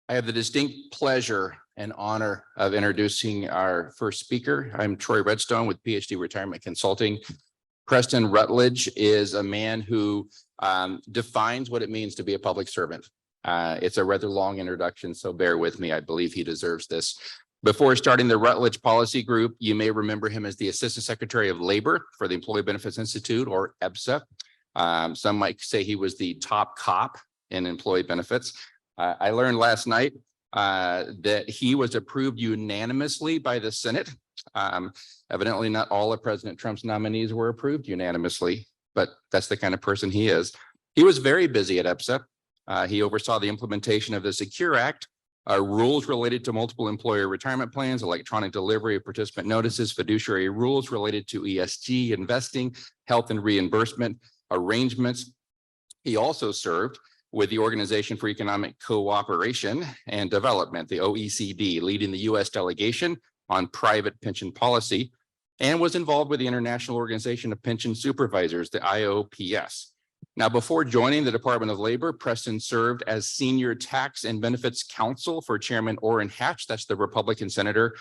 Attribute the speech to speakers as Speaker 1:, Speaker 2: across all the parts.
Speaker 1: I have the distinct pleasure and honor of introducing our first speaker. I'm Troy Redstone with PhD Retirement Consulting. Preston Rutledge is a man who defines what it means to be a public servant. It's a rather long introduction, so bear with me. I believe he deserves this. Before starting the Rutledge Policy Group, you may remember him as the Assistant Secretary of Labor for the Employee Benefits Institute, or EBSA. Some might say he was the top cop in employee benefits. I learned last night that he was approved unanimously by the Senate. Evidently, not all of President Trump's nominees were approved unanimously, but that's the kind of person he is. He was very busy at EBSA. He oversaw the implementation of the Secure Act, rules related to multiple employer retirement plans, electronic delivery of participant notices, fiduciary rules related to ESG, investing, health and reimbursement arrangements. He also served with the Organization for Economic Cooperation and Development, the OECD, leading the U.S. delegation on private pension policy, and was involved with the International Organization of Pension Supervisors, the IOPS. Now, before joining the Department of Labor, Preston served as Senior Tax and Benefits Counsel for Chairman Orrin Hatch. That's the Republican senator,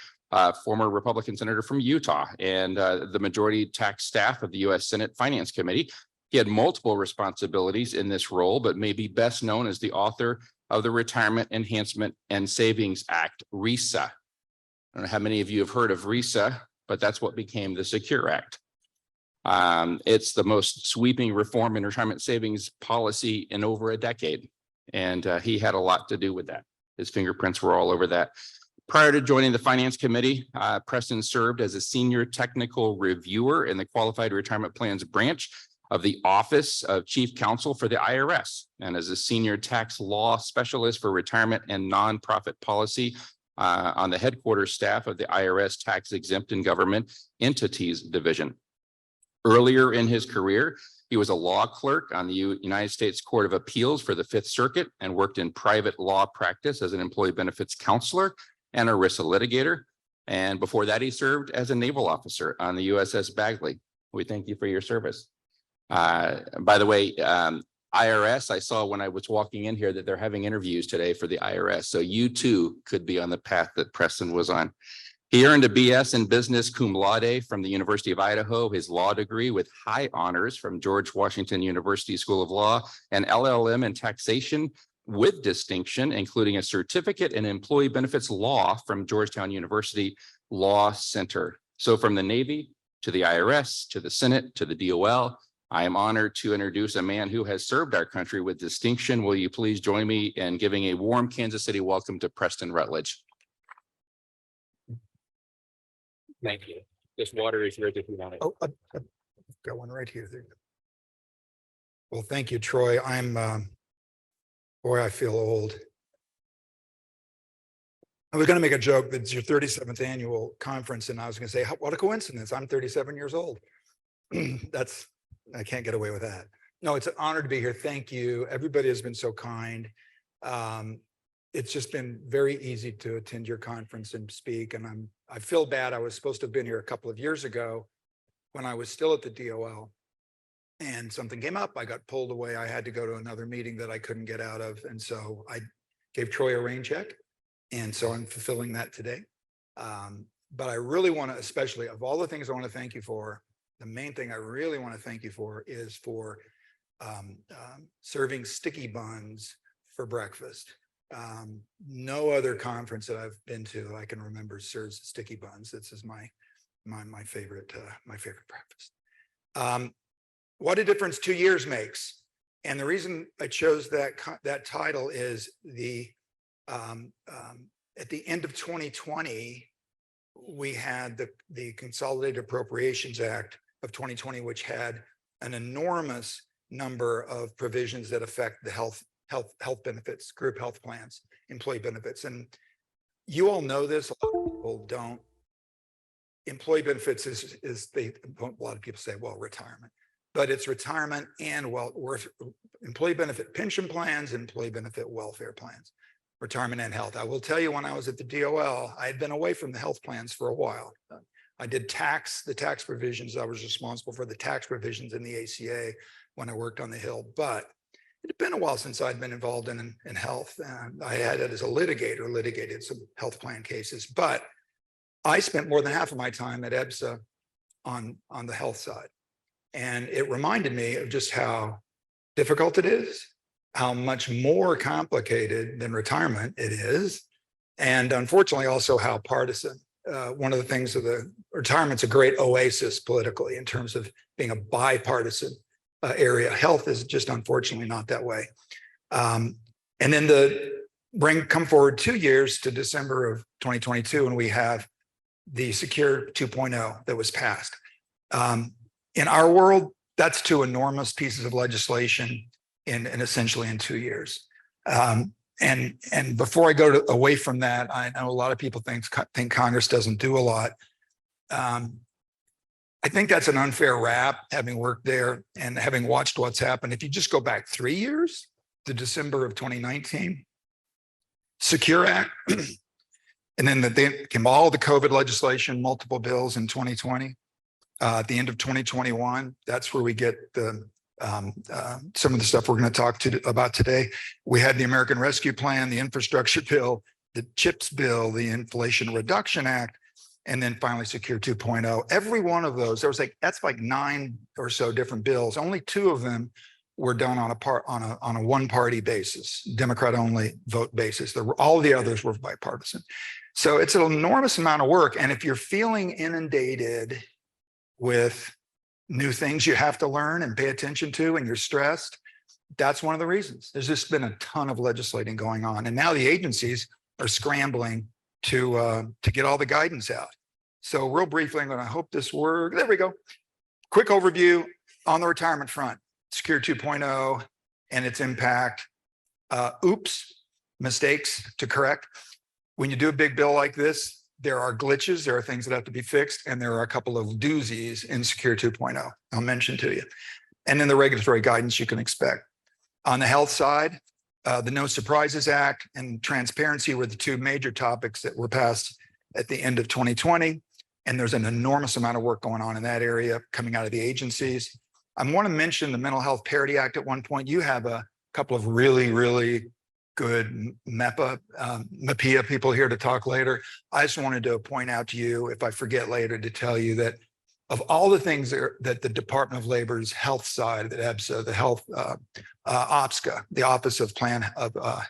Speaker 1: former Republican senator from Utah, and the majority tax staff of the U.S. Senate Finance Committee. He had multiple responsibilities in this role, but may be best known as the author of the Retirement Enhancement and Savings Act, RESA. I don't know how many of you have heard of RESA, but that's what became the Secure Act. It's the most sweeping reform in retirement savings policy in over a decade, and he had a lot to do with that. His fingerprints were all over that. Prior to joining the Finance Committee, Preston served as a senior technical reviewer in the Qualified Retirement Plans branch of the Office of Chief Counsel for the IRS, and as a senior tax law specialist for retirement and nonprofit policy on the headquarters staff of the IRS Tax Exempt and Government Entities Division. Earlier in his career, he was a law clerk on the United States Court of Appeals for the Fifth Circuit and worked in private law practice as an employee benefits counselor and ERISA litigator. And before that, he served as a naval officer on the USS Bagley. We thank you for your service. By the way, IRS, I saw when I was walking in here that they're having interviews today for the IRS. So you too could be on the path that Preston was on. He earned a BS in business cum laude from the University of Idaho, his law degree with high honors from George Washington University School of Law, and LLM in taxation with distinction, including a certificate in employee benefits law from Georgetown University Law Center. So from the Navy to the IRS, to the Senate, to the DOL, I am honored to introduce a man who has served our country with distinction. Will you please join me in giving a warm Kansas City welcome to Preston Rutledge?
Speaker 2: Thank you. This water is yours if you want it.
Speaker 3: Oh, I've got one right here. There you go. Well, thank you, Troy. Boy, I feel old. I was going to make a joke that it's your 37th annual conference, and I was going to say, what a coincidence. I'm 37 years old. I can't get away with that. No, it's an honor to be here. Thank you. Everybody has been so kind. It's just been very easy to attend your conference and speak. And I feel bad. I was supposed to have been here a couple of years ago when I was still at the DOL, and something came up. I got pulled away. I had to go to another meeting that I couldn't get out of. And so I gave Troy a rain check. And so I'm fulfilling that today. But I really want to, especially of all the things I want to thank you for, the main thing I really want to thank you for is for serving sticky buns for breakfast. No other conference that I've been to I can remember serves sticky buns. This is my favorite breakfast. What a difference 2 years makes. And the reason I chose that title is at the end of 2020, we had the Consolidated Appropriations Act of 2020, which had an enormous number of provisions that affect the health benefits, group health plans, employee benefits. And you all know this, a lot of people don't. Employee benefits a lot of people say, well, retirement, but it's retirement and employee benefit pension plans, employee benefit welfare plans, retirement and health. I will tell you, when I was at the DOL, I had been away from the health plans for a while. I did the tax provisions. I was responsible for the tax provisions in the ACA when I worked on the Hill. But it had been a while since I'd been involved in health. And I had it as a litigator, litigated some health plan cases, but I spent more than half of my time at EBSA on the health side. And it reminded me of just how difficult it is, how much more complicated than retirement it is. And unfortunately, also how partisan. One of the things of the retirement's a great oasis politically in terms of being a bipartisan area. Health is just unfortunately not that way. And then come forward 2 years to December of 2022, and we have the Secure 2.0 that was passed. In our world, that's two enormous pieces of legislation in essentially in 2 years. And before I go away from that, I know a lot of people think Congress doesn't do a lot. I think that's an unfair rap, having worked there and having watched what's happened. If you just go back 3 years to December of 2019, Secure Act, and then came all the COVID legislation, multiple bills in 2020. At the end of 2021, that's where we get the some of the stuff we're going to talk about today. We had the American Rescue Plan, the infrastructure bill, the CHIPS bill, the Inflation Reduction Act, and then finally Secure 2.0. Every one of those, that's like 9 or so different bills. Only 2 of them were done on a one-party basis, Democrat-only vote basis. All the others were bipartisan. So it's an enormous amount of work. And if you're feeling inundated with new things you have to learn and pay attention to, and you're stressed, that's one of the reasons. There's just been a ton of legislating going on. And now the agencies are scrambling to get all the guidance out. So real briefly, I'm going to hope this works. There we go. Quick overview on the retirement front, Secure 2.0 and its impact. Mistakes to correct. When you do a big bill like this, there are glitches, there are things that have to be fixed, and there are a couple of doozies in Secure 2.0 I'll mention to you. And then the regulatory guidance you can expect. On the health side, the No Surprises Act and transparency were the 2 major topics that were passed at the end of 2020. And there's an enormous amount of work going on in that area coming out of the agencies. I want to mention the Mental Health Parity Act at one point. You have a couple of really, really good MEPIA people here to talk later. I just wanted to point out to you, if I forget later, to tell you that of all the things that the Department of Labor's health side, that EBSA, the health OPSCA, the Office of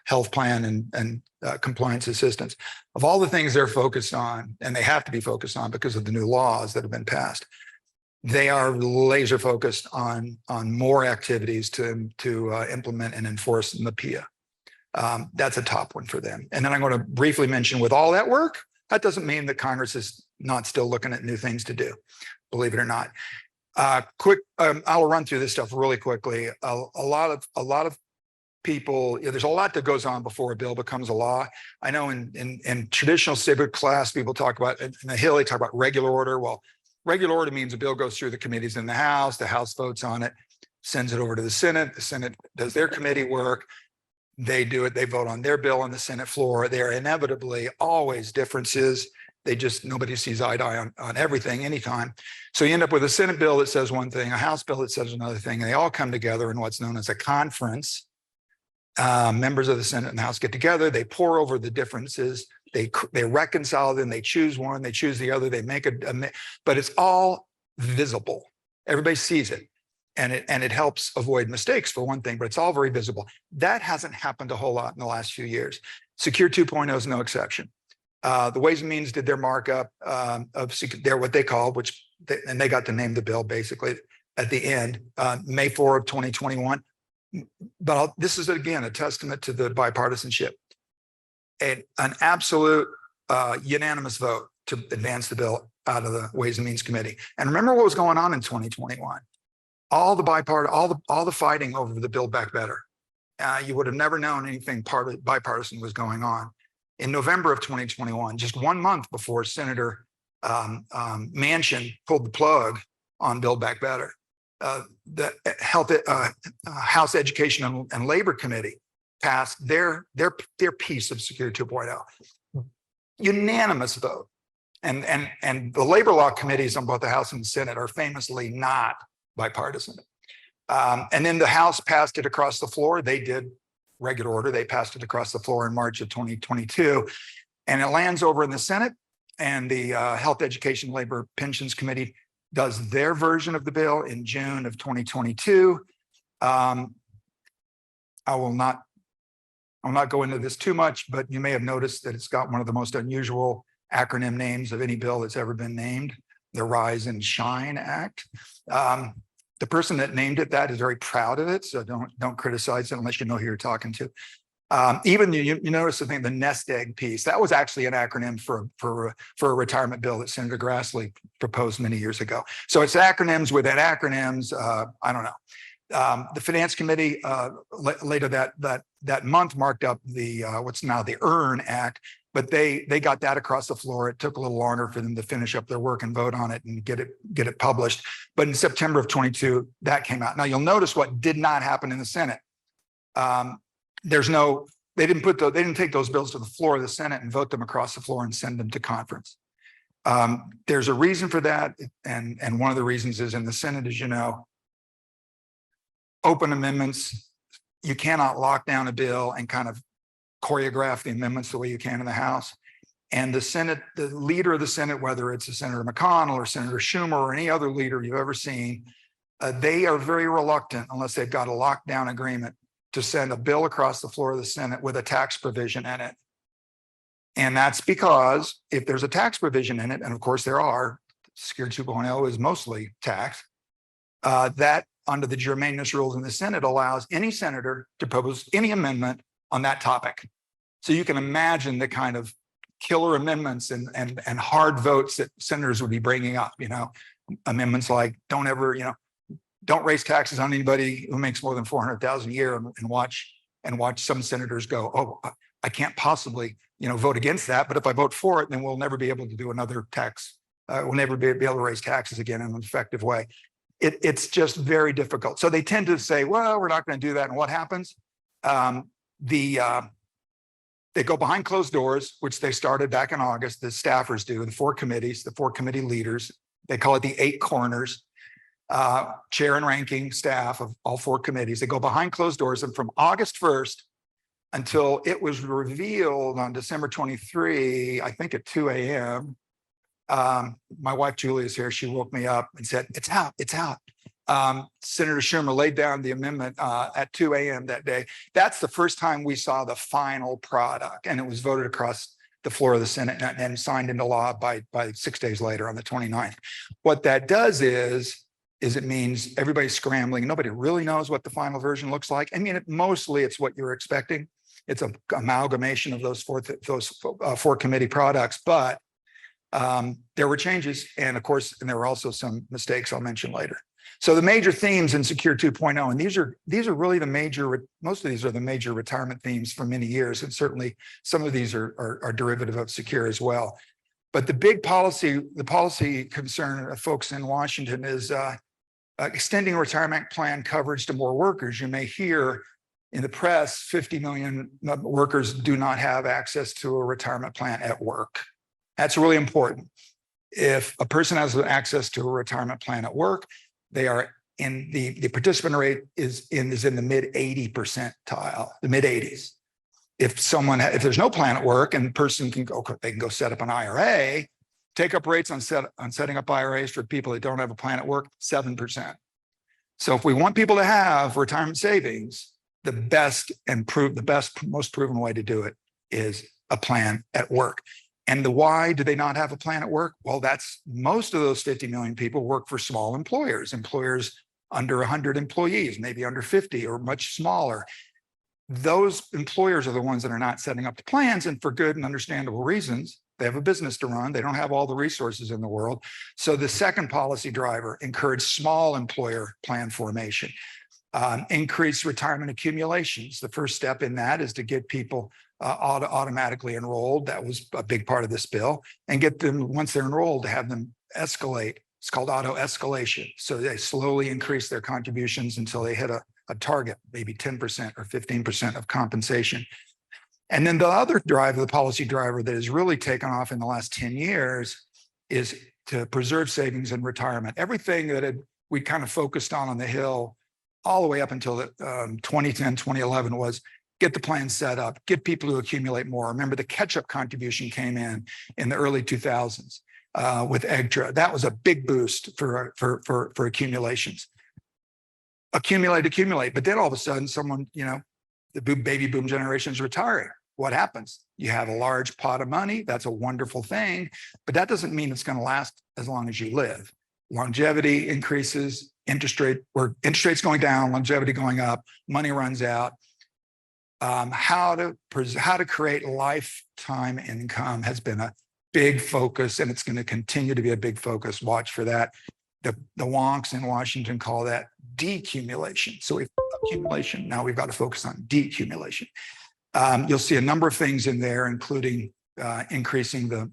Speaker 3: Health Plan and Compliance Assistance, of all the things they're focused on, and they have to be focused on because of the new laws that have been passed, they are laser focused on more activities to implement and enforce MEPIA. That's a top one for them. And then I'm going to briefly mention, with all that work, that doesn't mean that Congress is not still looking at new things to do, believe it or not. I'll run through this stuff really quickly. A lot of people, there's a lot that goes on before a bill becomes a law. I know in traditional civic class, people talk about, in the Hill, they talk about regular order. Well, regular order means a bill goes through the committees in the House votes on it, sends it over to the Senate does their committee work. They do it, they vote on their bill on the Senate floor. There are inevitably always differences. Nobody sees eye to eye on everything anytime. So you end up with a Senate bill that says one thing, a House bill that says another thing, and they all come together in what's known as a conference. Members of the Senate and the House get together, they pour over the differences, they reconcile them, they choose one, they choose the other, they make but it's all visible. Everybody sees it. And it helps avoid mistakes for one thing, but it's all very visible. That hasn't happened a whole lot in the last few years. Secure 2.0 is no exception. The Ways and Means did their markup of what they called, and they got to name the bill basically at the end, May 4 of 2021. But this is, again, a testament to the bipartisanship. An absolute unanimous vote to advance the bill out of the Ways and Means Committee. And remember what was going on in 2021. All the fighting over the Build Back Better. You would have never known anything bipartisan was going on. In November of 2021, just 1 month before Senator Manchin pulled the plug on Build Back Better, the House Education and Labor Committee passed their piece of Secure 2.0. Unanimous vote. And the labor law committees on both the House and the Senate are famously not bipartisan. And then the House passed it across the floor. They did regular order. They passed it across the floor in March of 2022. And it lands over in the Senate. And the Health, Education, Labor, Pensions Committee does their version of the bill in June of 2022. I'll not go into this too much, but you may have noticed that it's got one of the most unusual acronym names of any bill that's ever been named, the Rise and Shine Act. The person that named it that is very proud of it, so don't criticize it unless you know who you're talking to. Even you notice the thing, the nest egg piece, that was actually an acronym for a retirement bill that Senator Grassley proposed many years ago. So it's acronyms within acronyms. I don't know. The Finance Committee later that month marked up the what's now the EARN Act, but they got that across the floor. It took a little longer for them to finish up their work and vote on it and get it published. But in September of 22, that came out. Now you'll notice what did not happen in the Senate. They didn't take those bills to the floor of the Senate and vote them across the floor and send them to conference. There's a reason for that, and one of the reasons is in the Senate, as you know, open amendments, you cannot lock down a bill and kind of choreograph the amendments the way you can in the House. And the Senate, the leader of the Senate, whether it's a Senator McConnell or Senator Schumer or any other leader you've ever seen, they are very reluctant unless they've got a lockdown agreement to send a bill across the floor of the Senate with a tax provision in it. And that's because if there's a tax provision in it, and of course there are, Security 2.0 is mostly tax, that under the germaneness rules in the Senate allows any senator to propose any amendment on that topic. So you can imagine the kind of killer amendments and hard votes that senators would be bringing up, amendments like don't raise taxes on anybody who makes more than $400,000 a year, and watch some senators go, oh, I can't possibly, vote against that. But if I vote for it, then we'll never be able to do another tax. We'll never be able to raise taxes again in an effective way. It's just very difficult. So they tend to say, well, we're not going to do that. And what happens? They go behind closed doors, which they started back in August. The staffers do, the four committees, the four committee leaders. They call it the 8 corners. Chair and ranking staff of all 4 committees. They go behind closed doors, and from August 1st until it was revealed on December 23, I think at 2 a.m. My wife Julie is here. She woke me up and said, "It's out, it's out." Senator Schumer laid down the amendment at 2 a.m. that day. That's the first time we saw the final product, and it was voted across the floor of the Senate and signed into law by 6 days later on the 29th. What that does is it means everybody's scrambling. Nobody really knows what the final version looks like. I mean, mostly it's what you're expecting. It's an amalgamation of those four committee products, but there were changes, and of course, there were also some mistakes I'll mention later. So the major themes in Secure 2.0, and these are really most of these are the major retirement themes for many years, and certainly some of these are derivative of Secure as well. But the policy concern of folks in Washington is extending retirement plan coverage to more workers. You may hear in the press, 50 million workers do not have access to a retirement plan at work. That's really important. If a person has access to a retirement plan at work, they are in the participant rate is in the mid 80 percentile, the mid 80s. If there's no plan at work and the person can go set up an IRA, take up rates on setting up IRAs for people that don't have a plan at work, 7%. So if we want people to have retirement savings, the best, most proven way to do it is a plan at work. And why do they not have a plan at work? Well, most of those 50 million people work for small employers under 100 employees, maybe under 50 or much smaller. Those employers are the ones that are not setting up the plans, and for good and understandable reasons. They have a business to run. They don't have all the resources in the world. So the second policy driver, encourage small employer plan formation, increase retirement accumulations. The first step in that is to get people automatically enrolled. That was a big part of this bill, and get them, once they're enrolled, to have them escalate. It's called auto escalation. So they slowly increase their contributions until they hit a target, maybe 10% or 15% of compensation. And then the other driver, the policy driver that has really taken off in the last 10 years is to preserve savings in retirement. Everything that we kind of focused on the Hill all the way up until 2010, 2011 was get the plan set up, get people to accumulate more. Remember, the catch-up contribution came in the early 2000s with EGTRA. That was a big boost for accumulations. Accumulate. But then all of a sudden, someone, the baby boom generation is retiring. What happens? You have a large pot of money. That's a wonderful thing, but that doesn't mean it's going to last as long as you live. Longevity increases, interest rates going down, longevity going up, money runs out. How to create lifetime income has been a big focus, and it's going to continue to be a big focus. Watch for that. The wonks in Washington call that decumulation. So we've accumulation, now we've got to focus on decumulation. You'll see a number of things in there, including increasing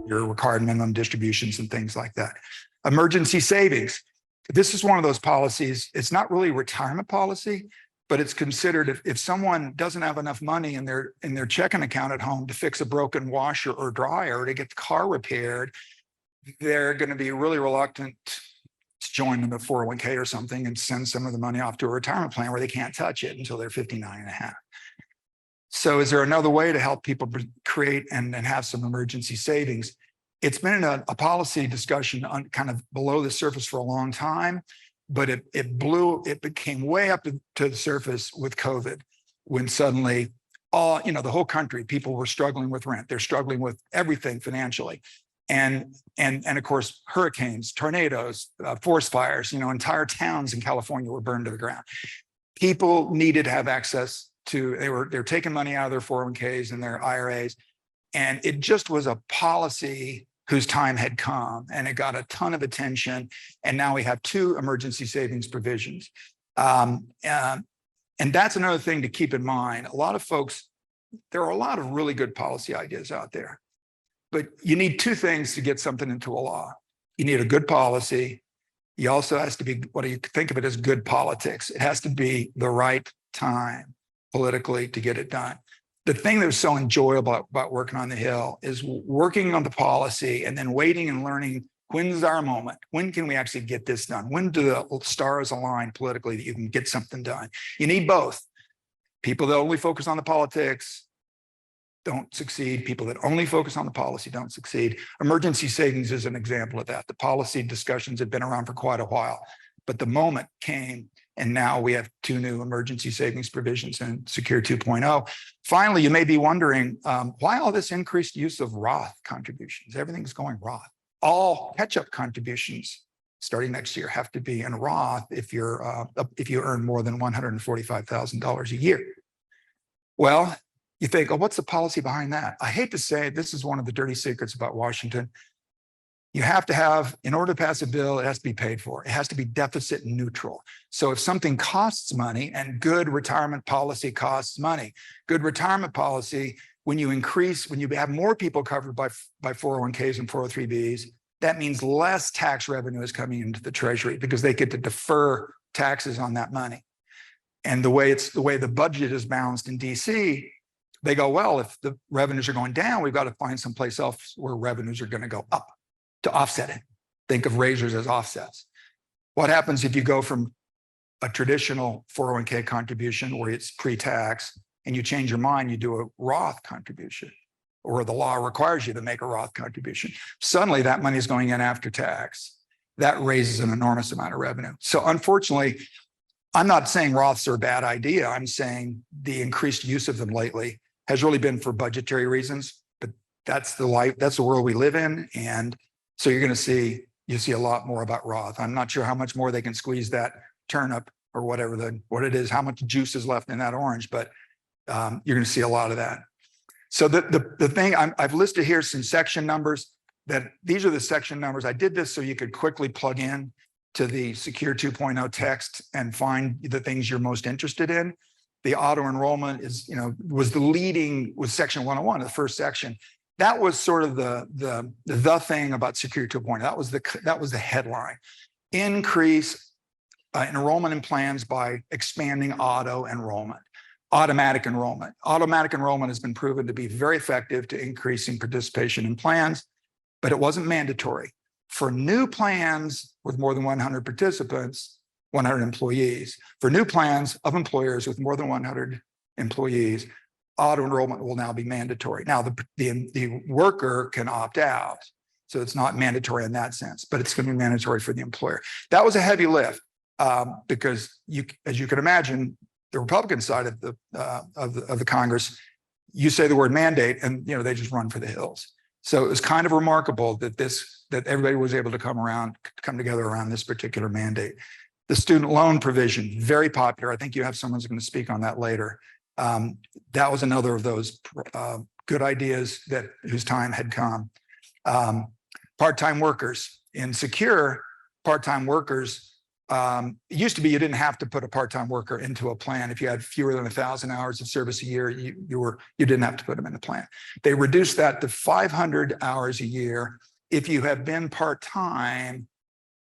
Speaker 3: your required minimum distributions and things like that. Emergency savings. This is one of those policies. It's not really retirement policy, but it's considered if someone doesn't have enough money in their checking account at home to fix a broken washer or dryer, or to get the car repaired, they're going to be really reluctant to join in the 401k or something and send some of the money off to a retirement plan where they can't touch it until they're 59 and a half. So is there another way to help people create and have some emergency savings? It's been a policy discussion on kind of below the surface for a long time, but it became way up to the surface with COVID, when suddenly the whole country, people were struggling with rent. They're struggling with everything financially. And of course, hurricanes, tornadoes, forest fires, entire towns in California were burned to the ground. People needed to have access to, they're taking money out of their 401ks and their IRAs. And it just was a policy whose time had come, and it got a ton of attention. And now we have 2 emergency savings provisions. And that's another thing to keep in mind. A lot of folks, there are a lot of really good policy ideas out there, but you need 2 things to get something into a law. You need a good policy. You also has to be, what do you think of it as, good politics. It has to be the right time politically to get it done. The thing that was so enjoyable about working on the Hill is working on the policy and then waiting and learning, when's our moment? When can we actually get this done? When do the stars align politically that you can get something done? You need both. People that only focus on the politics don't succeed. People that only focus on the policy don't succeed. Emergency savings is an example of that. The policy discussions have been around for quite a while, but the moment came, and now we have 2 new emergency savings provisions in Secure 2.0. Finally, you may be wondering why all this increased use of Roth contributions. Everything's going Roth. All catch-up contributions starting next year have to be in Roth if you earn more than $145,000 a year. Well, you think, oh, what's the policy behind that? I hate to say it, this is one of the dirty secrets about Washington. You have to have, in order to pass a bill, it has to be paid for. It has to be deficit neutral. So if something costs money, and good retirement policy costs money, good retirement policy, when you have more people covered by 401ks and 403bs, that means less tax revenue is coming into the Treasury because they get to defer taxes on that money. And the way the budget is balanced in DC, they go, well, if the revenues are going down, we've got to find someplace else where revenues are going to go up to offset it. Think of razors as offsets. What happens if you go from a traditional 401k contribution where it's pre-tax and you change your mind, you do a Roth contribution, or the law requires you to make a Roth contribution? Suddenly that money is going in after tax. That raises an enormous amount of revenue. So unfortunately, I'm not saying Roths are a bad idea. I'm saying the increased use of them lately has really been for budgetary reasons, but that's the world we live in. And so you're going to see a lot more about Roth. I'm not sure how much more they can squeeze that turnip or whatever what it is, how much juice is left in that orange, but you're going to see a lot of that. So the thing I've listed here some section numbers, that these are the section numbers. I did this so you could quickly plug in to the Secure 2.0 text and find the things you're most interested in. The auto enrollment was section 101, the first section. That was sort of the thing about Secure 2.0. That was the headline. Increase enrollment in plans by expanding automatic enrollment. Automatic enrollment has been proven to be very effective to increasing participation in plans, but it wasn't mandatory. For new plans with more than 100 participants, 100 employees. For new plans of employers with more than 100 employees, auto enrollment will now be mandatory. Now, the worker can opt out. So it's not mandatory in that sense, but it's going to be mandatory for the employer. That was a heavy lift because as you can imagine, the Republican side of the Congress, you say the word mandate and they just run for the hills. So it was kind of remarkable that everybody was able to come together around this particular mandate. The student loan provision, very popular. I think you have someone who's going to speak on that later. That was another of those good ideas whose time had come. Part-time workers in Secure, part-time workers. It used to be you didn't have to put a part-time worker into a plan. If you had fewer than 1,000 hours of service a year, you didn't have to put them in the plan. They reduced that to 500 hours a year if you have been part-time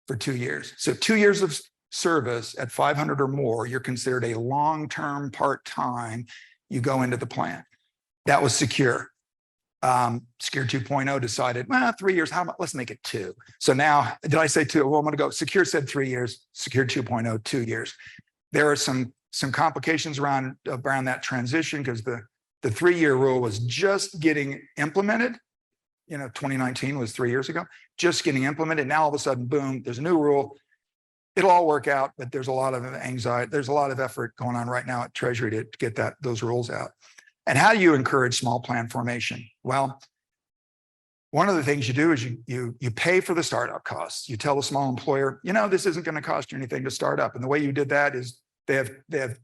Speaker 3: for 2 years. So 2 years of service at 500 or more, you're considered a long-term part-time. You go into the plan. That was Secure. Secure 2.0 decided, well, 3 years, how about, let's make it 2. So now, did I say 2? Well, I'm going to go, Secure said 3 years, Secure 2.0, 2 years. There are some complications around that transition because the 3-year rule was just getting implemented. 2019 was 3 years ago, just getting implemented. Now, all of a sudden, boom, there's a new rule. It'll all work out, but there's a lot of anxiety. There's a lot of effort going on right now at Treasury to get those rules out. And how do you encourage small plan formation? Well, one of the things you do is you pay for the startup costs. You tell the small employer, this isn't going to cost you anything to start up. And the way you did that is they have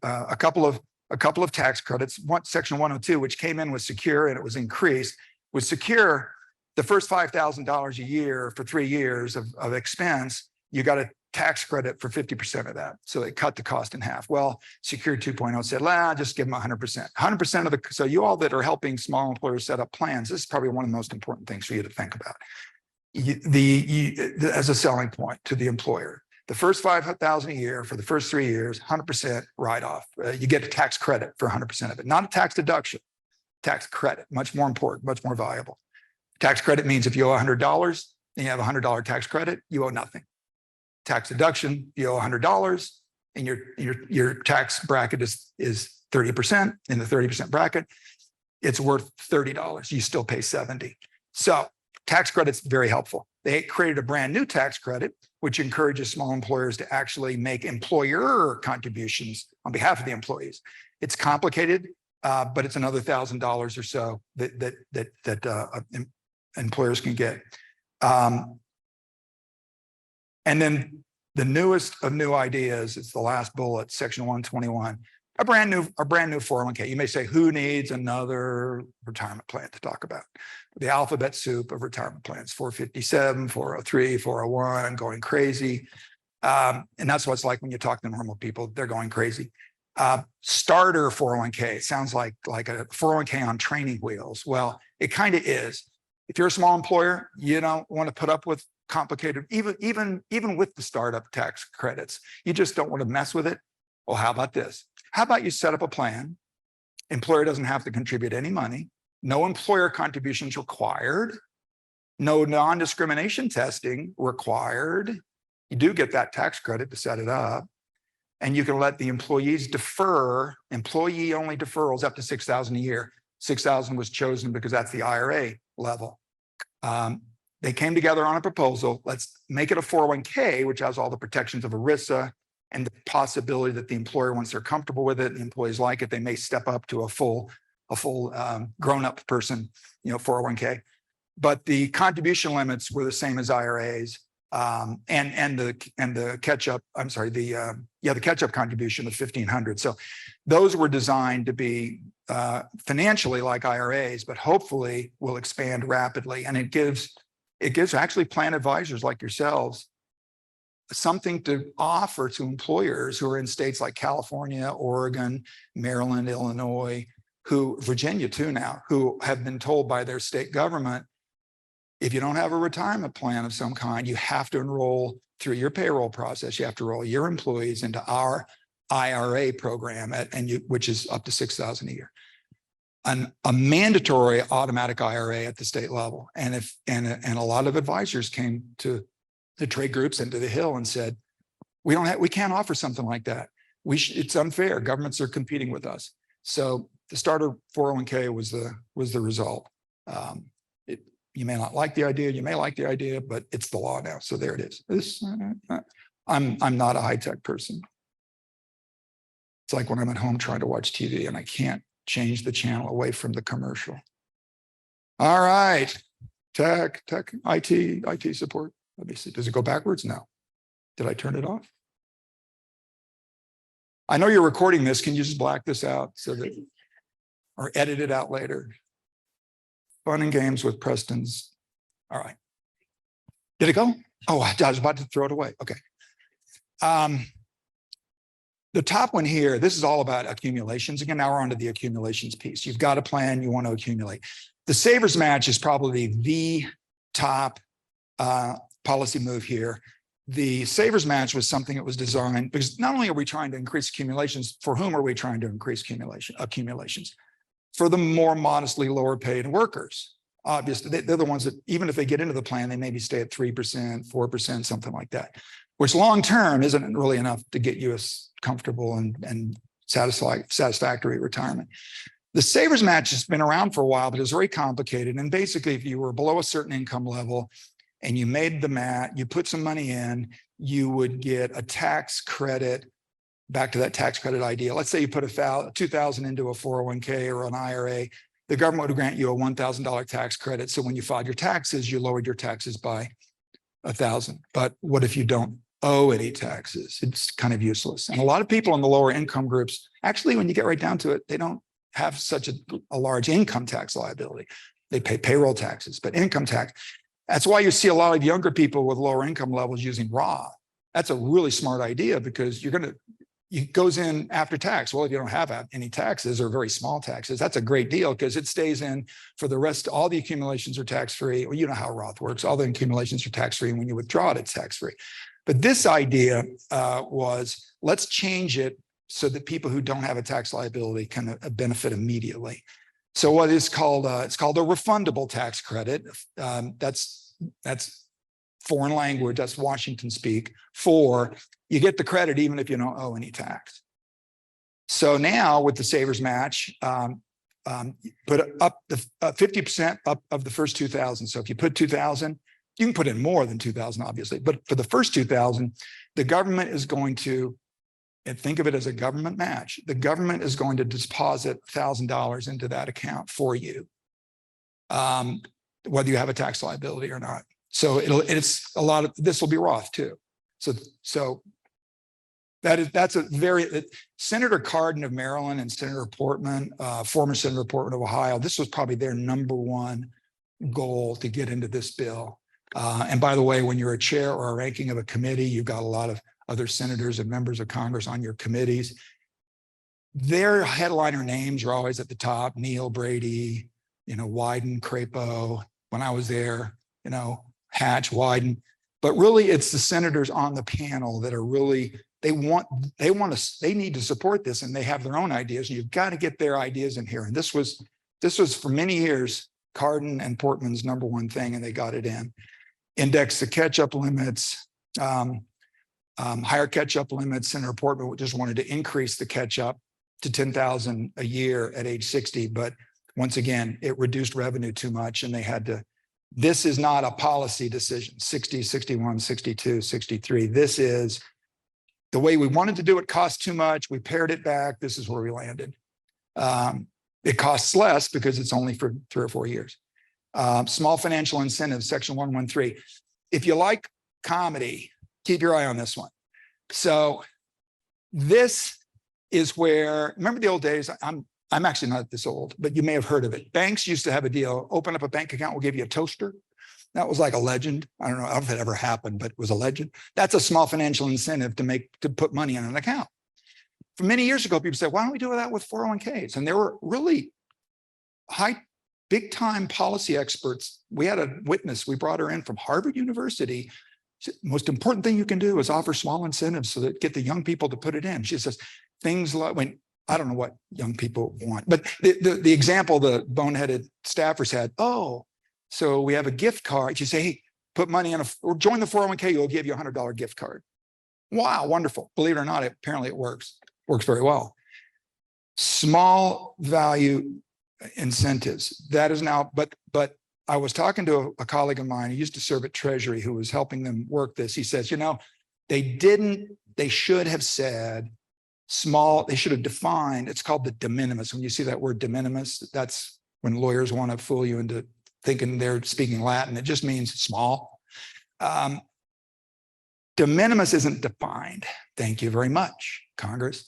Speaker 3: a couple of tax credits. Section 102, which came in with Secure and it was increased. With Secure, the first $5,000 a year for 3 years of expense, you got a tax credit for 50% of that. So they cut the cost in half. Well, Secure 2.0 said, just give them 100%. 100% so you all that are helping small employers set up plans, this is probably one of the most important things for you to think about. As a selling point to the employer, the first $5,000 a year for the first 3 years, 100% write-off. You get a tax credit for 100% of it, not a tax deduction, tax credit, much more important, much more valuable. Tax credit means if you owe $100 and you have a $100 tax credit, you owe nothing. Tax deduction, you owe $100 and your tax bracket is 30%. In the 30% bracket, it's worth $30. You still pay $70. So tax credit's very helpful. They created a brand new tax credit, which encourages small employers to actually make employer contributions on behalf of the employees. It's complicated, but it's another $1,000 or so that employers can get. And then the newest of new ideas, it's the last bullet, section 121, a brand new 401k. You may say, who needs another retirement plan to talk about? The alphabet soup of retirement plans, 457, 403, 401, going crazy. And that's what it's like when you talk to normal people, they're going crazy. Starter 401k, sounds like a 401k on training wheels. Well, it kind of is. If you're a small employer, you don't want to put up with complicated, even with the startup tax credits, you just don't want to mess with it. Well, how about this? How about you set up a plan? Employer doesn't have to contribute any money. No employer contributions required. No non-discrimination testing required. You do get that tax credit to set it up. And you can let the employees defer, employee-only deferrals up to $6,000 a year. $6,000 was chosen because that's the IRA level. They came together on a proposal. Let's make it a 401k, which has all the protections of ERISA and the possibility that the employer, once they're comfortable with it, the employees like it, they may step up to a full grown-up person, 401k. But the contribution limits were the same as IRAs, and the catch-up. I'm sorry, the catch-up contribution of $1,500. So those were designed to be financially like IRAs, but hopefully will expand rapidly, and it gives actually plan advisors like yourselves something to offer to employers who are in states like California, Oregon, Maryland, Illinois, Virginia too now, who have been told by their state government, if you don't have a retirement plan of some kind, you have to enroll through your payroll process. You have to enroll your employees into our IRA program, which is up to $6,000 a year. A mandatory automatic IRA at the state level. And a lot of advisors came to the trade groups and to the Hill and said, We can't offer something like that. It's unfair. Governments are competing with us. So the starter 401k was the result. You may not like the idea, you may like the idea, but it's the law now. So there it is. I'm not a high-tech person. It's like when I'm at home trying to watch TV and I can't change the channel away from the commercial. All right. Tech, IT support. Let me see. Does it go backwards? No. Did I turn it off? I know you're recording this. Can you just black this out so that, or edit it out later? Fun and games with Preston's. All right. Did it go? Oh, I was about to throw it away. Okay. The top one here, this is all about accumulations. Again, now we're on to the accumulations piece. You've got a plan, you want to accumulate. The savers match is probably the top policy move here. The savers match was something that was designed because not only are we trying to increase accumulations, for whom are we trying to increase accumulations? For the more modestly lower paid workers. Obviously, they're the ones that, even if they get into the plan, they maybe stay at 3%, 4%, something like that, which long-term isn't really enough to get you a comfortable and satisfactory retirement. The savers match has been around for a while, but it's very complicated. And basically, if you were below a certain income level and you made the match, you put some money in, you would get a tax credit. Back to that tax credit idea. Let's say you put $2,000 into a 401k or an IRA, the government would grant you a $1,000 tax credit. So when you filed your taxes, you lowered your taxes by $1,000. But what if you don't owe any taxes? It's kind of useless. And a lot of people in the lower income groups, actually, when you get right down to it, they don't have such a large income tax liability. They pay payroll taxes, but income tax. That's why you see a lot of younger people with lower income levels using Roth. That's a really smart idea because it goes in after tax. Well, if you don't have any taxes or very small taxes, that's a great deal because it stays in for the rest. All the accumulations are tax-free. Well, you know how Roth works. All the accumulations are tax-free. When you withdraw it, it's tax-free. But this idea was, let's change it so that people who don't have a tax liability can benefit immediately. So what is called, it's called a refundable tax credit. That's foreign language, that's Washington speak, for you get the credit even if you don't owe any tax. So now with the savers match, put up the 50% up of the first 2,000. So if you put 2,000, you can put in more than 2,000, obviously, but for the first 2,000, the government is going to, and think of it as a government match. The government is going to deposit $1,000 into that account for you, whether you have a tax liability or not. So it's a lot of, this will be Roth too. So that's a very, Senator Cardin of Maryland and Senator Portman, former Senator Portman of Ohio, this was probably their #1 goal to get into this bill. And by the way, when you're a chair or a ranking of a committee, you've got a lot of other senators and members of Congress on your committees. Their headliner names are always at the top: Neil, Brady, Wyden, Crapo. When I was there, Hatch, Wyden. But really, it's the senators on the panel that are really, they need to support this, and they have their own ideas. And you've got to get their ideas in here. And this was for many years Cardin and Portman's #1 thing, and they got it in. Index the catch-up limits, higher catch-up limits. Senator Portman just wanted to increase the catch-up to $10,000 a year at age 60, but once again, it reduced revenue too much, and they had to. This is not a policy decision. 60, 61, 62, 63. This is the way we wanted to do it. Cost too much. We pared it back. This is where we landed. It costs less because it's only for 3 or 4 years. Small financial incentives, section 113. If you like comedy, keep your eye on this one. So this is where, remember the old days? I'm actually not this old, but you may have heard of it. Banks used to have a deal: open up a bank account, we'll give you a toaster. That was like a legend. I don't know if it ever happened, but it was a legend. That's a small financial incentive to put money in an account. For many years ago, people said, why don't we do that with 401ks? And there were really big time policy experts. We had a witness, we brought her in from Harvard University. Most important thing you can do is offer small incentives so that get the young people to put it in. She says things like, I don't know what young people want, but the example the boneheaded staffers had, so we have a gift card. You say, hey, put money in or join the 401k, we'll give you a $100 gift card. Wow, wonderful. Believe it or not, apparently it works very well. Small value incentives. That is now, but I was talking to a colleague of mine who used to serve at Treasury who was helping them work this. He says, they should have said small, they should have defined, it's called the de minimis. When you see that word de minimis, that's when lawyers want to fool you into thinking they're speaking Latin. It just means small. De minimis isn't defined. Thank you very much, Congress.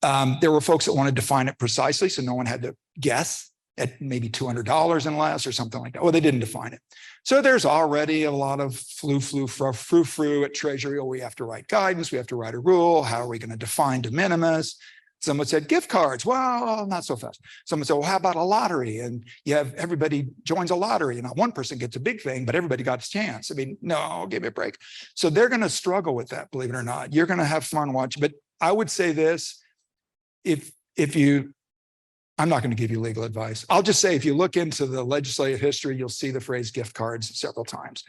Speaker 3: There were folks that wanted to define it precisely, so no one had to guess at maybe $200 and less or something like that. Well, they didn't define it. So there's already a lot of frou-frou at Treasury. Oh, we have to write guidance. We have to write a rule. How are we going to define de minimis? Someone said gift cards. Well, not so fast. Someone said, well, how about a lottery? And you have everybody joins a lottery and not one person gets a big thing, but everybody got a chance. I mean, no, give me a break. So they're going to struggle with that, believe it or not. You're going to have fun watching. But I would say this, I'm not going to give you legal advice. I'll just say, if you look into the legislative history, you'll see the phrase gift cards several times.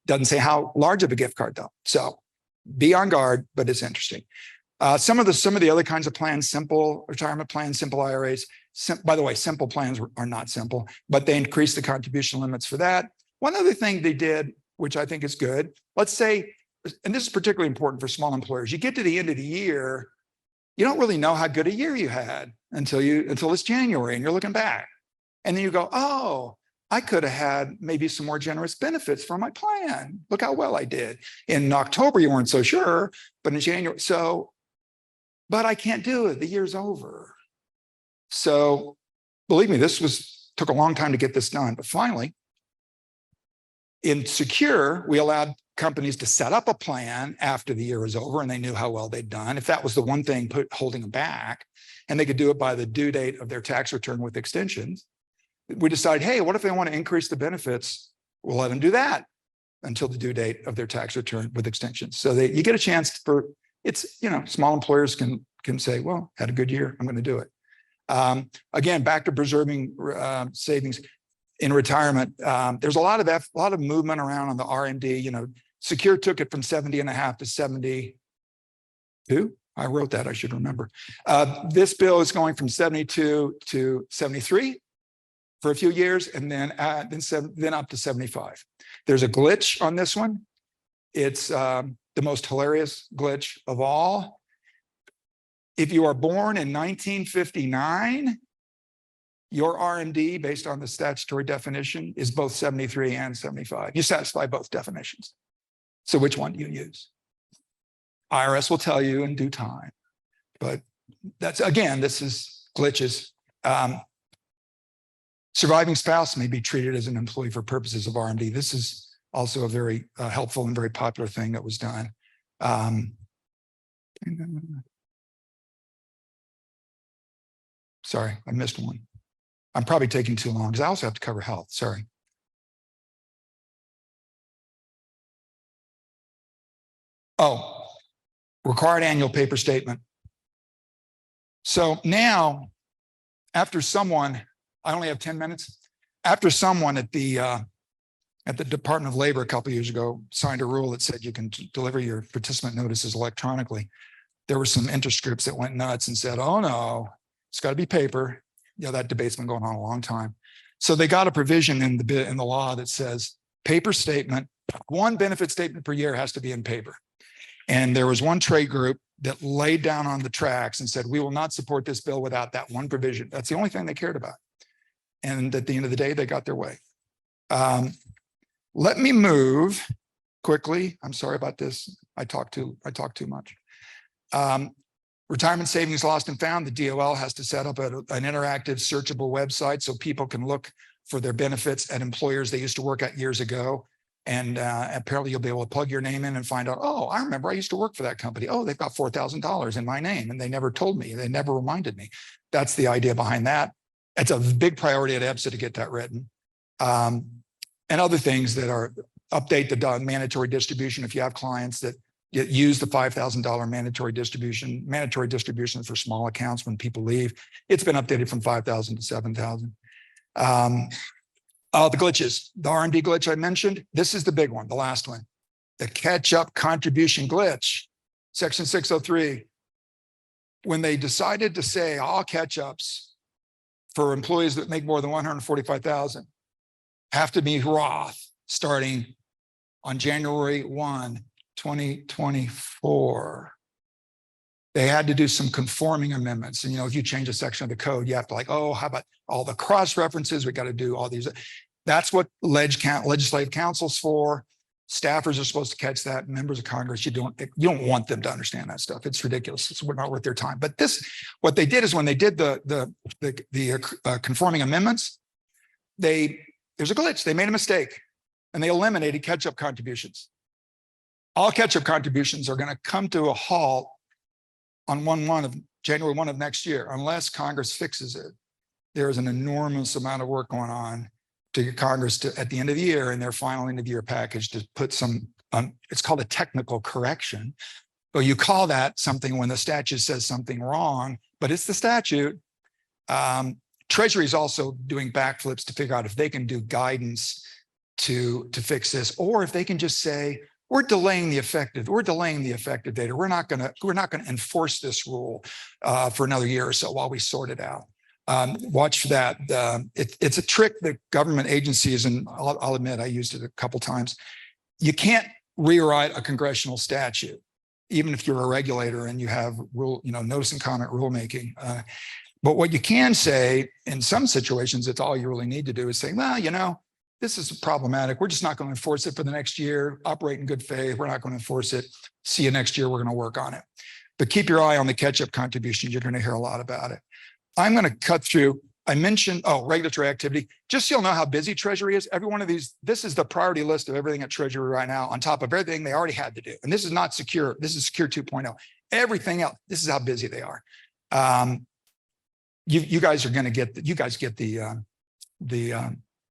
Speaker 3: Doesn't say how large of a gift card though. So be on guard, but it's interesting. Some of the other kinds of plans, simple retirement plans, simple IRAs. By the way, simple plans are not simple, but they increased the contribution limits for that. One other thing they did, which I think is good, let's say, and this is particularly important for small employers, you get to the end of the year, you don't really know how good a year you had until it's January and you're looking back. And then you go, oh, I could have had maybe some more generous benefits from my plan. Look how well I did. In October, you weren't so sure, but in January, but I can't do it. The year's over. So believe me, took a long time to get this done, but finally, in Secure, we allowed companies to set up a plan after the year is over and they knew how well they'd done. If that was the one thing holding them back, and they could do it by the due date of their tax return with extensions, we decided, hey, what if they want to increase the benefits? We'll let them do that until the due date of their tax return with extensions. So you get a chance for, small employers can say, well, had a good year, I'm going to do it. Again, back to preserving savings in retirement. There's a lot of movement around on the RMD. Secure took it from 70.5 to 72. I wrote that, I should remember. This bill is going from 72 to 73 for a few years, and then up to 75. There's a glitch on this one. It's the most hilarious glitch of all. If you are born in 1959, your RMD, based on the statutory definition, is both 73 and 75. You satisfy both definitions. So which one do you use? IRS will tell you in due time. But this is glitches. Surviving spouse may be treated as an employee for purposes of RMD. This is also a very helpful and very popular thing that was done. Sorry, I missed one. I'm probably taking too long because I also have to cover health. Sorry. Oh, required annual paper statement. So now, after someone, I only have 10 minutes. After someone at the Department of Labor a couple of years ago signed a rule that said you can deliver your participant notices electronically, there were some interest groups that went nuts and said, oh no, it's got to be paper. That debate's been going on a long time. So they got a provision in the law that says paper statement, one benefit statement per year has to be in paper. And there was one trade group that laid down on the tracks and said, we will not support this bill without that one provision. That's the only thing they cared about. And at the end of the day, they got their way. Let me move quickly. I'm sorry about this. I talk too much. Retirement savings lost and found. The DOL has to set up an interactive searchable website so people can look for their benefits at employers they used to work at years ago. And apparently you'll be able to plug your name in and find out, oh, I remember I used to work for that company. Oh, they've got $4,000 in my name. And they never told me. They never reminded me. That's the idea behind that. It's a big priority at EBSA to get that written. And other things that are update the mandatory distribution. If you have clients that use the $5,000 mandatory distribution for small accounts when people leave, it's been updated from 5,000 to 7,000. The glitches, the RMD glitch I mentioned, this is the big one, the last one. The catch-up contribution glitch. Section 603, when they decided to say all catch-ups for employees that make more than 145,000 have to be Roth starting on January 1, 2024. They had to do some conforming amendments. And, if you change a section of the code, you have to oh, how about all the cross references? We got to do all these. That's what legislative counsel's for. Staffers are supposed to catch that. Members of Congress, you don't want them to understand that stuff. It's ridiculous. It's not worth their time. But what they did is when they did the conforming amendments, there's a glitch. They made a mistake and they eliminated catch-up contributions. All catch-up contributions are going to come to a halt on January 1 of next year, unless Congress fixes it. There is an enormous amount of work going on to get Congress to, at the end of the year, in their final end of the year package, to put some, it's called a technical correction. But you call that something when the statute says something wrong, but it's the statute. Treasury is also doing backflips to figure out if they can do guidance to fix this, or if they can just say, we're delaying the effective date. We're not going to enforce this rule for another year or so while we sort it out. Watch for that. It's a trick that government agencies, and I'll admit I used it a couple times. You can't rewrite a congressional statute, even if you're a regulator and you have notice and comment rulemaking. But what you can say in some situations, it's all you really need to do is say, well, this is problematic. We're just not going to enforce it for the next year. Operate in good faith. We're not going to enforce it. See you next year. We're going to work on it. But keep your eye on the catch-up contributions. You're going to hear a lot about it. I'm going to cut through. I mentioned, regulatory activity. Just so you'll know how busy Treasury is. Every one of these, this is the priority list of everything at Treasury right now, on top of everything they already had to do. And this is not secure. This is Secure 2.0. Everything else, this is how busy they are. You guys are going to get, the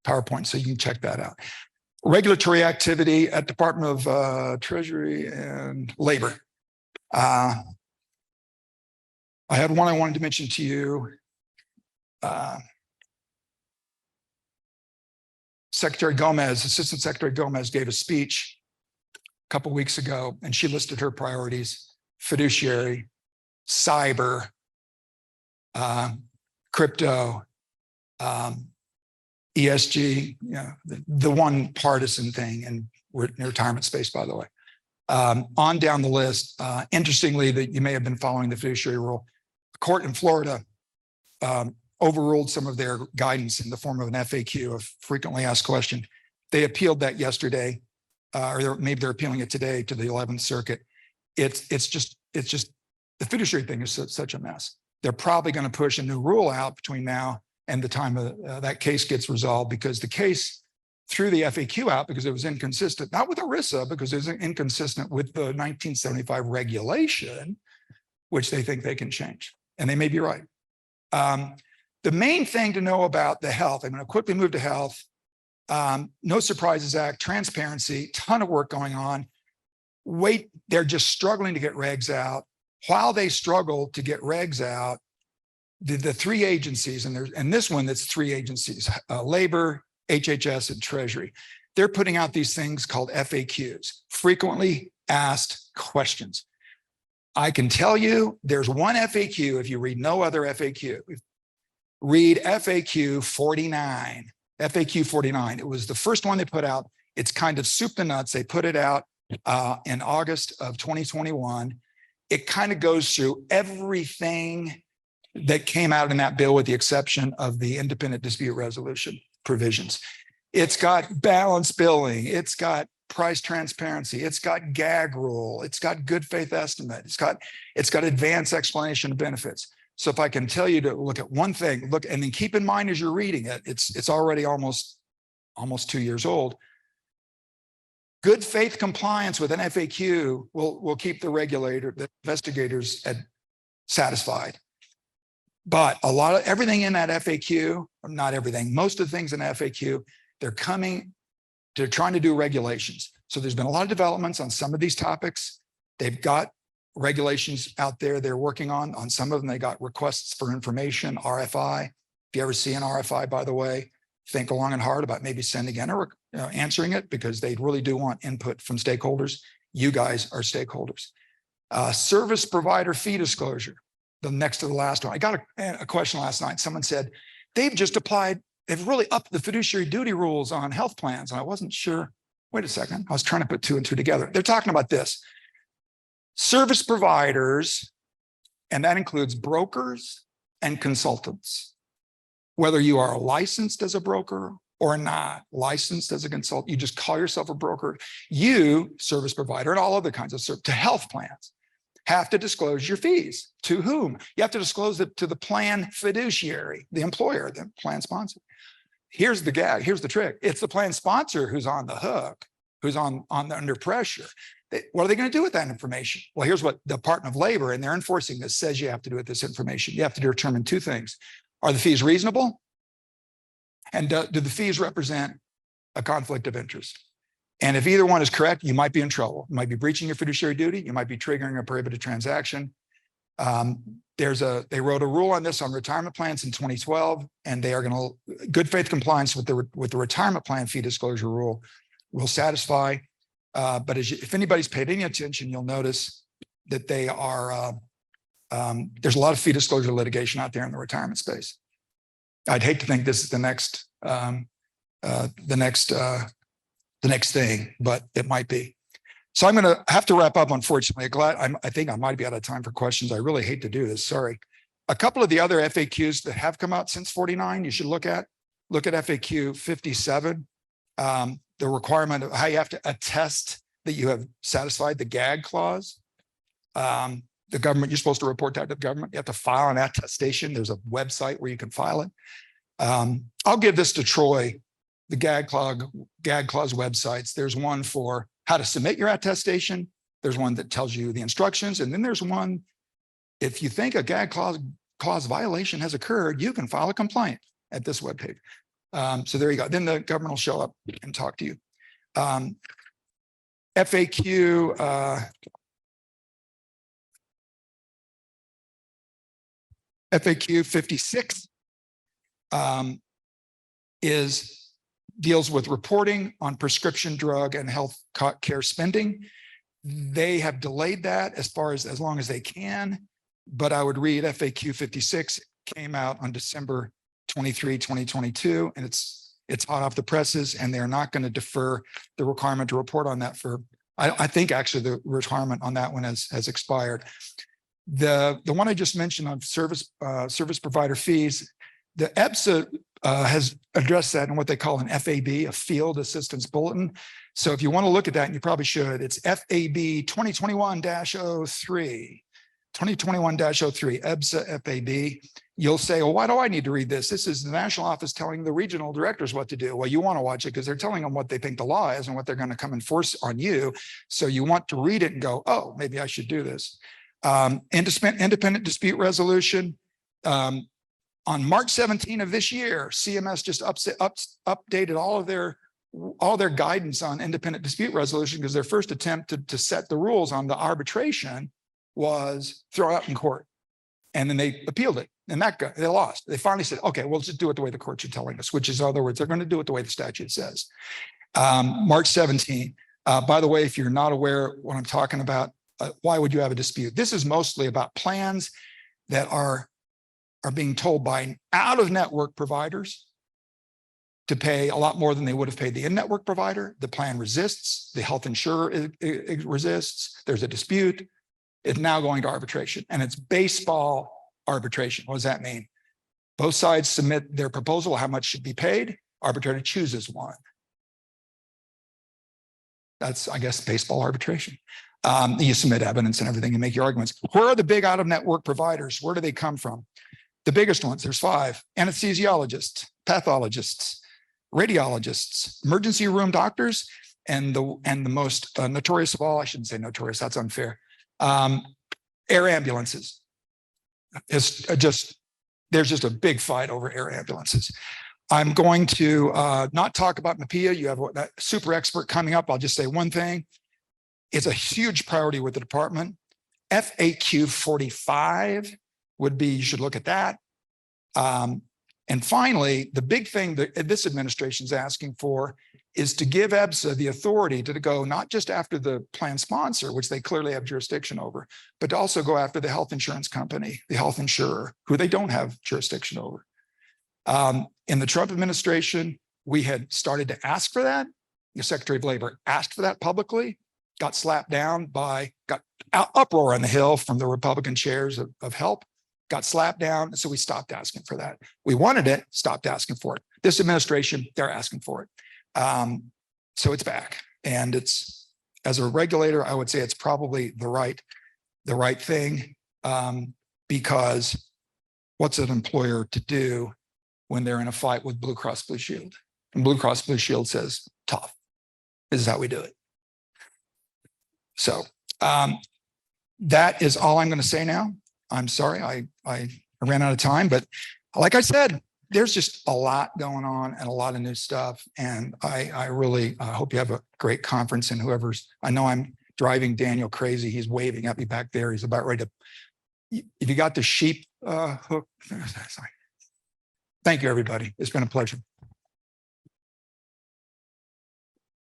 Speaker 3: PowerPoint, so you can check that out. Regulatory activity at Department of Treasury and Labor. I had one I wanted to mention to you. Secretary Gomez, Assistant Secretary Gomez, gave a speech a couple weeks ago, and she listed her priorities: fiduciary, cyber, crypto, ESG, the one partisan thing, and we're in the retirement space, by the way. On down the list, interestingly, that you may have been following the fiduciary rule. The court in Florida overruled some of their guidance in the form of an FAQ, of frequently asked question. They appealed that yesterday, or maybe they're appealing it today to the 11th Circuit. It's just the fiduciary thing is such a mess. They're probably going to push a new rule out between now and the time that case gets resolved, because the case threw the FAQ out because it was inconsistent, not with ERISA, because it was inconsistent with the 1975 regulation, which they think they can change. And they may be right. The main thing to know about the health, I'm going to quickly move to health. No Surprises Act, transparency, ton of work going on. Wait, they're just struggling to get regs out. While they struggle to get regs out, the three agencies, and this one that's three agencies, Labor, HHS, and Treasury, they're putting out these things called FAQs, frequently asked questions. I can tell you there's one FAQ, if you read no other FAQ, read FAQ 49. FAQ 49, it was the first one they put out. It's kind of soup to nuts. They put it out in August of 2021. It kind of goes through everything that came out in that bill, with the exception of the independent dispute resolution provisions. It's got balance billing. It's got price transparency. It's got gag rule. It's got good faith estimate. It's got advanced explanation of benefits. So if I can tell you to look at one thing, look, and then keep in mind as you're reading it, it's already almost 2 years old. Good faith compliance with an FAQ will keep the investigators satisfied. But everything in that FAQ, not everything, most of the things in FAQ, they're trying to do regulations. So there's been a lot of developments on some of these topics. They've got regulations out there they're working on some of them. They got requests for information, RFI. If you ever see an RFI, by the way, think long and hard about maybe sending in or answering it, because they really do want input from stakeholders. You guys are stakeholders. Service provider fee disclosure, the next to the last one. I got a question last night. Someone said, they've really upped the fiduciary duty rules on health plans. And I wasn't sure. Wait a second. I was trying to put two and two together. They're talking about this. Service providers, and that includes brokers and consultants. Whether you are licensed as a broker or not licensed as a consultant, you just call yourself a broker. You, service provider, and all other kinds of to health plans, have to disclose your fees. To whom? You have to disclose it to the plan fiduciary, the employer, the plan sponsor. Here's the gag. Here's the trick. It's the plan sponsor who's on the hook, who's under pressure. What are they going to do with that information? Well, here's what the Department of Labor, and they're enforcing this, says you have to do with this information. You have to determine two things. Are the fees reasonable? And do the fees represent a conflict of interest? And if either one is correct, you might be in trouble. You might be breaching your fiduciary duty. You might be triggering a prohibited transaction. They wrote a rule on this on retirement plans in 2012, and they are going to, good faith compliance with the retirement plan fee disclosure rule will satisfy. But if anybody's paid any attention, you'll notice that they are, there's a lot of fee disclosure litigation out there in the retirement space. I'd hate to think this is the next thing, but it might be. So I'm going to have to wrap up, unfortunately. I think I might be out of time for questions. I really hate to do this. Sorry. A couple of the other FAQs that have come out since 49, you should look at FAQ 57. The requirement of how you have to attest that you have satisfied the gag clause. The government, you're supposed to report that to the government. You have to file an attestation. There's a website where you can file it. I'll give this to Troy, the gag clause websites. There's one for how to submit your attestation. There's one that tells you the instructions. And then there's one, if you think a gag clause violation has occurred, you can file a complaint at this webpage. So there you go. Then the government will show up and talk to you. FAQ 56 deals with reporting on prescription drug and health care spending. They have delayed that as long as they can, but I would read FAQ 56 came out on December 23, 2022, and it's hot off the presses, and they're not going to defer the requirement to report on that for, I think actually the requirement on that one has expired. The one I just mentioned on service provider fees, the EBSA has addressed that in what they call an FAB, a field assistance bulletin. So if you want to look at that, and you probably should, it's FAB 2021-03. 2021-03, EBSA FAB. You'll say, well, why do I need to read this? This is the national office telling the regional directors what to do. Well, you want to watch it because they're telling them what they think the law is and what they're going to come enforce on you. So you want to read it and go, oh, maybe I should do this. Independent dispute resolution. On March 17 of this year, CMS just updated all their guidance on independent dispute resolution because their first attempt to set the rules on the arbitration was thrown out in court. And then they appealed it, and they lost. They finally said, okay, we'll just do it the way the courts are telling us, which is, in other words, they're going to do it the way the statute says. March 17. By the way, if you're not aware what I'm talking about, why would you have a dispute? This is mostly about plans that are being told by out-of-network providers to pay a lot more than they would have paid the in-network provider. The plan resists, the health insurer it resists, there's a dispute. It's now going to arbitration, and it's baseball arbitration. What does that mean? Both sides submit their proposal, how much should be paid. Arbitrator chooses one. That's, I guess, baseball arbitration. You submit evidence and everything and make your arguments. Where are the big out-of-network providers? Where do they come from? The biggest ones, there's 5: anesthesiologists, pathologists, radiologists, emergency room doctors, and the most notorious of all, I shouldn't say notorious, that's unfair, air ambulances. There's just a big fight over air ambulances. I'm going to not talk about MAPIA. You have a super expert coming up. I'll just say one thing. It's a huge priority with the department. FAQ 45 would be, you should look at that. And finally, the big thing that this administration is asking for
Speaker 4: is to give EBSA the authority to go not just after the plan sponsor, which they clearly have jurisdiction over, but to also go after the health insurance company, the health insurer, who they don't have jurisdiction over. In the Trump administration, we had started to ask for that. The Secretary of Labor asked for that publicly, got slapped down by, got uproar on the Hill from the Republican chairs of HELP, got slapped down. So we stopped asking for that. We wanted it, stopped asking for it. This administration, they're asking for it. So it's back, and it's, as a regulator, I would say it's probably the right thing, because what's an employer to do when they're in a fight with Blue Cross Blue Shield? And Blue Cross Blue Shield says, tough. This is how we do it. So that is all I'm going to say now. I'm sorry, I ran out of time, but like I said, there's just a lot going on and a lot of new stuff. And I really hope you have a great conference, and I know I'm driving Daniel crazy. He's waving at me back there. He's about ready to, if you got the sheep hook, sorry. Thank you, everybody. It's been a pleasure.